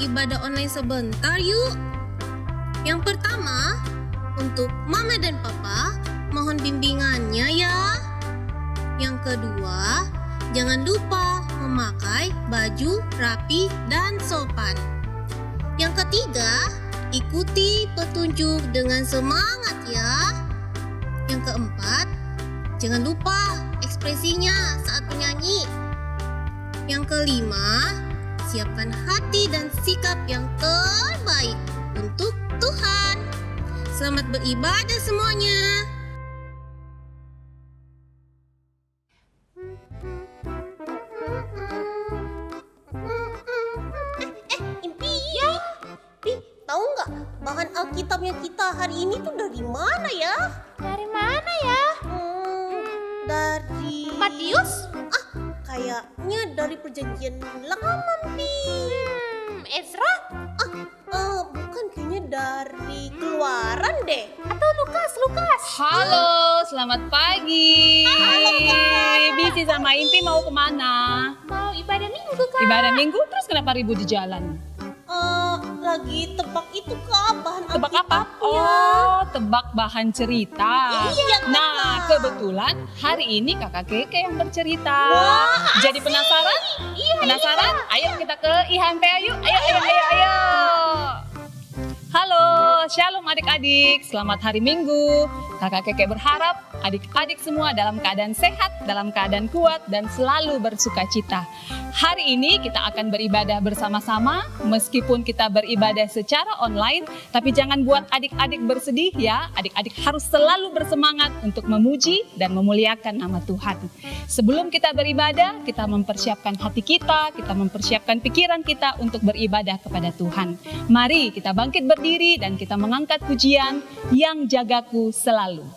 ibadah online sebentar yuk. Yang pertama, untuk Mama dan Papa, mohon bimbingannya ya. Yang kedua, jangan lupa memakai baju rapi dan sopan. Yang ketiga, ikuti petunjuk dengan semangat ya. Yang keempat, jangan lupa ekspresinya saat menyanyi. Yang kelima, siapkan hati dan sikap yang terbaik untuk Tuhan. Selamat beribadah semuanya. Impian, tahu nggak bahan Alkitabnya kita hari ini tuh dari mana ya? Dari mana ya? Dari Matius? Kayaknya dari Perjanjian Lama, Pi. Ezra? Bukan, kayaknya dari Keluaran deh. Atau Lukas? Halo, selamat pagi. Bisi sama Impi mau kemana? Mau ibadah minggu, Kak. Ibadah minggu, terus kenapa ribut di jalan? Lagi tebak itu Kak, bahan Tebak apa? Alkitabnya. Oh, tebak bahan cerita. Iya, Kak. Nah, kebetulan hari ini kakak Keke yang bercerita. Wah, Jadi penasaran? Penasaran? Ayo kita ke IHMP yuk. Ayo. Halo, shalom adik-adik. Selamat hari Minggu. Kakak Keke berharap adik-adik semua dalam keadaan sehat, dalam keadaan kuat, dan selalu bersuka cita. Hari ini kita akan beribadah bersama-sama, meskipun kita beribadah secara online, tapi jangan buat adik-adik bersedih ya. Adik-adik harus selalu bersemangat untuk memuji dan memuliakan nama Tuhan. Sebelum kita beribadah, kita mempersiapkan hati kita mempersiapkan pikiran kita untuk beribadah kepada Tuhan. Mari kita bangkit berdiri dan kita mengangkat pujian yang jagaku selalu.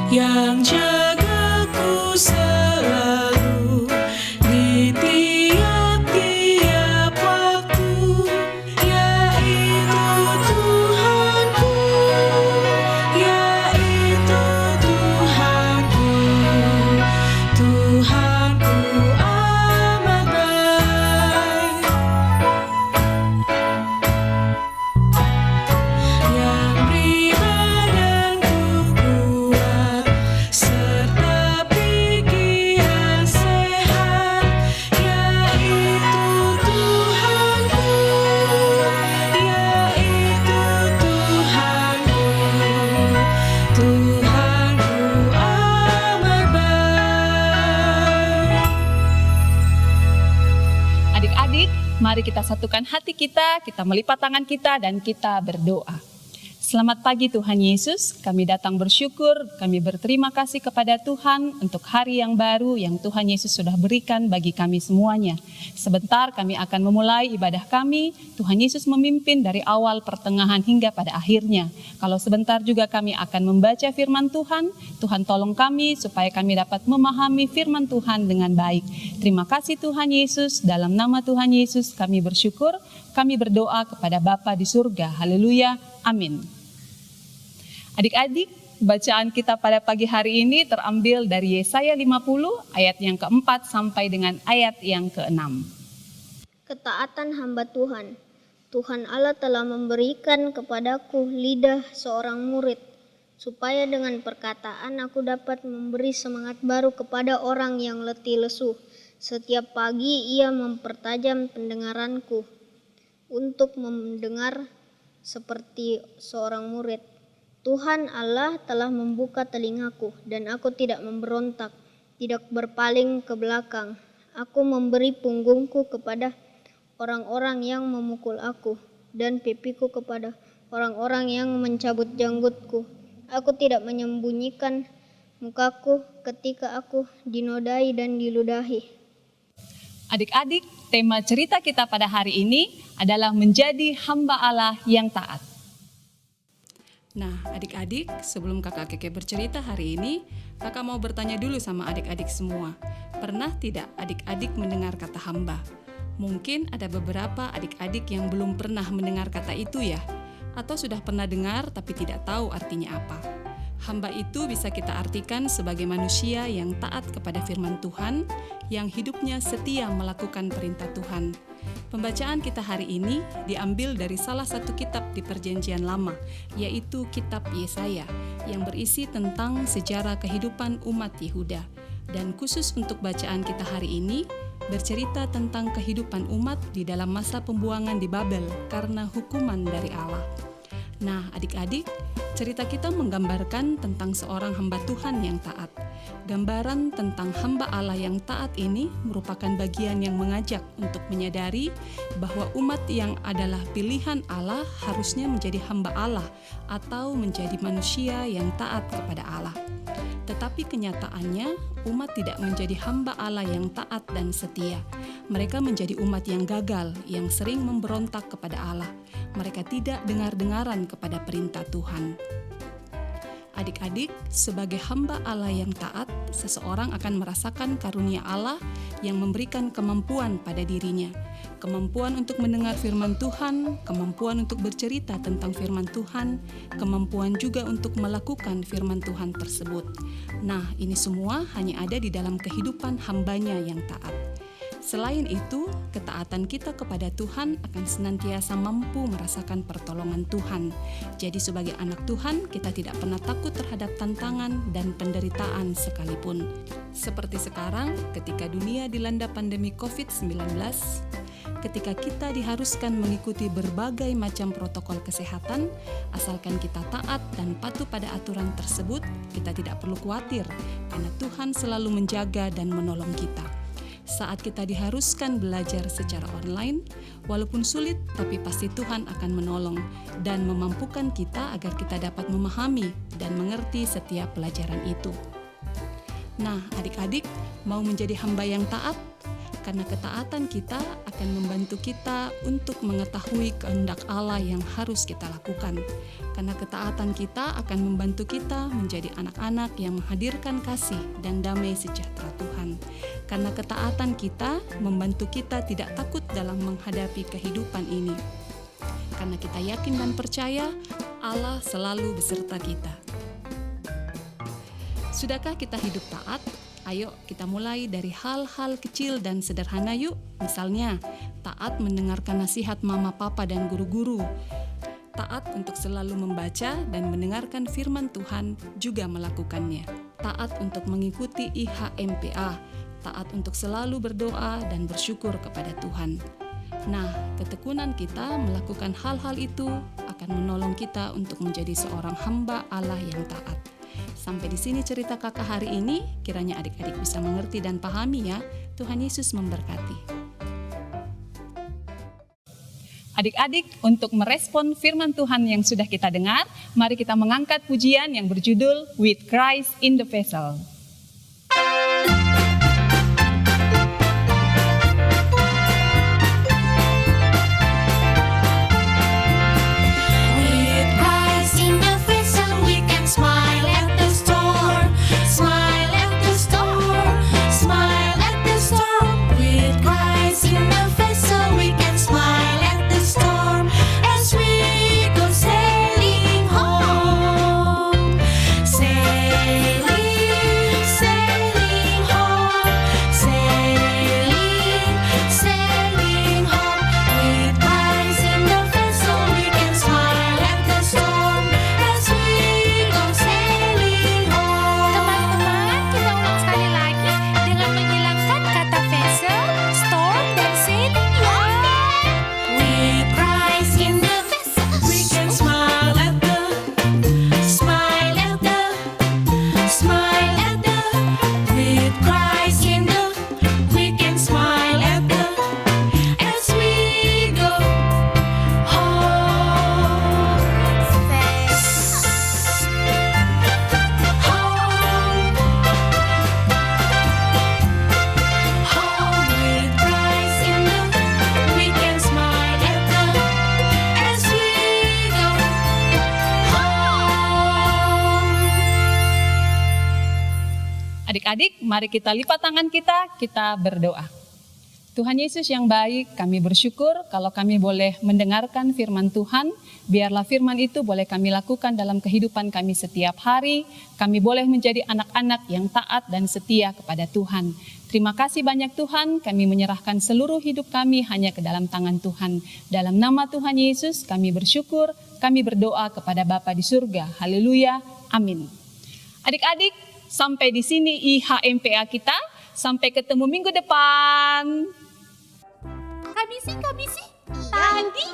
Yang jagaku selalu di tiap-tiap waktu, yaitu Tuhanku, yaitu Tuhanku. Tuhanku amat baik, yang beri badanku kuat serta pikiran sehat, yaitu Tuhanku, yaitu Tuhanku. Tuhanku amat baik. Adik-adik, mari kita satukan hati kita melipat tangan kita dan kita berdoa. Selamat pagi Tuhan Yesus, kami datang bersyukur, kami berterima kasih kepada Tuhan untuk hari yang baru yang Tuhan Yesus sudah berikan bagi kami semuanya. Sebentar kami akan memulai ibadah kami, Tuhan Yesus memimpin dari awal, pertengahan hingga pada akhirnya. Kalau sebentar juga kami akan membaca firman Tuhan, Tuhan tolong kami supaya kami dapat memahami firman Tuhan dengan baik. Terima kasih Tuhan Yesus, dalam nama Tuhan Yesus kami bersyukur, kami berdoa kepada Bapa di surga. Haleluya, amin. Adik-adik, bacaan kita pada pagi hari ini terambil dari Yesaya 50 ayat yang keempat sampai dengan ayat yang keenam. Ketaatan hamba Tuhan. Tuhan Allah telah memberikan kepadaku lidah seorang murid, supaya dengan perkataan aku dapat memberi semangat baru kepada orang yang letih lesu. Setiap pagi ia mempertajam pendengaranku untuk mendengar seperti seorang murid. Tuhan Allah telah membuka telingaku dan aku tidak memberontak, tidak berpaling ke belakang. Aku memberi punggungku kepada orang-orang yang memukul aku dan pipiku kepada orang-orang yang mencabut janggutku. Aku tidak menyembunyikan mukaku ketika aku dinodai dan diludahi. Adik-adik, tema cerita kita pada hari ini adalah menjadi hamba Allah yang taat. Nah, adik-adik, sebelum kakak Keke bercerita hari ini, kakak mau bertanya dulu sama adik-adik semua. Pernah tidak adik-adik mendengar kata hamba? Mungkin ada beberapa adik-adik yang belum pernah mendengar kata itu ya, atau sudah pernah dengar tapi tidak tahu artinya apa. Hamba itu bisa kita artikan sebagai manusia yang taat kepada firman Tuhan, yang hidupnya setia melakukan perintah Tuhan. Pembacaan kita hari ini diambil dari salah satu kitab di Perjanjian Lama, yaitu Kitab Yesaya, yang berisi tentang sejarah kehidupan umat Yehuda. Dan khusus untuk bacaan kita hari ini, bercerita tentang kehidupan umat di dalam masa pembuangan di Babel karena hukuman dari Allah. Nah, adik-adik, cerita kita menggambarkan tentang seorang hamba Tuhan yang taat. Gambaran tentang hamba Allah yang taat ini merupakan bagian yang mengajak untuk menyadari bahwa umat yang adalah pilihan Allah harusnya menjadi hamba Allah atau menjadi manusia yang taat kepada Allah. Tetapi kenyataannya, umat tidak menjadi hamba Allah yang taat dan setia. Mereka menjadi umat yang gagal, yang sering memberontak kepada Allah. Mereka tidak dengar-dengaran kepada perintah Tuhan. Adik-adik, sebagai hamba Allah yang taat, seseorang akan merasakan karunia Allah yang memberikan kemampuan pada dirinya. Kemampuan untuk mendengar firman Tuhan, kemampuan untuk bercerita tentang firman Tuhan, kemampuan juga untuk melakukan firman Tuhan tersebut. Nah, ini semua hanya ada di dalam kehidupan hambanya yang taat. Selain itu, ketaatan kita kepada Tuhan akan senantiasa mampu merasakan pertolongan Tuhan. Jadi sebagai anak Tuhan, kita tidak pernah takut terhadap tantangan dan penderitaan sekalipun. Seperti sekarang, ketika dunia dilanda pandemi COVID-19, ketika kita diharuskan mengikuti berbagai macam protokol kesehatan, asalkan kita taat dan patuh pada aturan tersebut, kita tidak perlu khawatir, karena Tuhan selalu menjaga dan menolong kita. Saat kita diharuskan belajar secara online, walaupun sulit, tapi pasti Tuhan akan menolong dan memampukan kita agar kita dapat memahami dan mengerti setiap pelajaran itu. Nah, adik-adik, mau menjadi hamba yang taat? Karena ketaatan kita akan membantu kita untuk mengetahui kehendak Allah yang harus kita lakukan. Karena ketaatan kita akan membantu kita menjadi anak-anak yang menghadirkan kasih dan damai sejahtera Tuhan. Karena ketaatan kita membantu kita tidak takut dalam menghadapi kehidupan ini. Karena kita yakin dan percaya Allah selalu beserta kita. Sudahkah kita hidup taat? Ayo kita mulai dari hal-hal kecil dan sederhana yuk. Misalnya, taat mendengarkan nasihat mama, papa, dan guru-guru. Taat untuk selalu membaca dan mendengarkan firman Tuhan juga melakukannya. Taat untuk mengikuti IHMPA. Taat untuk selalu berdoa dan bersyukur kepada Tuhan. Nah, ketekunan kita melakukan hal-hal itu akan menolong kita untuk menjadi seorang hamba Allah yang taat. Sampai di sini cerita kakak hari ini, kiranya adik-adik bisa mengerti dan pahami ya. Tuhan Yesus memberkati. Adik-adik, untuk merespon firman Tuhan yang sudah kita dengar, mari kita mengangkat pujian yang berjudul With Christ in the Vessel. Adik-adik, mari kita lipat tangan kita berdoa. Tuhan Yesus yang baik, kami bersyukur kalau kami boleh mendengarkan firman Tuhan. Biarlah firman itu boleh kami lakukan dalam kehidupan kami setiap hari. Kami boleh menjadi anak-anak yang taat dan setia kepada Tuhan. Terima kasih banyak Tuhan, kami menyerahkan seluruh hidup kami hanya ke dalam tangan Tuhan. Dalam nama Tuhan Yesus kami bersyukur, kami berdoa kepada Bapa di surga. Haleluya, amin. Adik-adik, sampai di sini IHMPA kita. Sampai ketemu minggu depan. Kak Bisi, tadi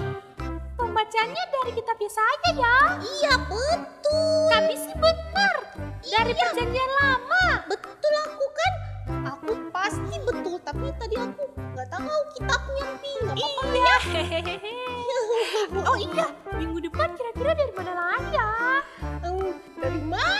pembacanya dari kitab Yesaya ya. Iya, betul. Kak Bisi benar, dari perjanjian lama. Betul aku kan? Aku pasti betul, tapi tadi aku nggak tahu kitabnya, Pi. Nggak apa-apa ya. Oh iya, minggu depan kira-kira dari mana lagi ya? Dari mana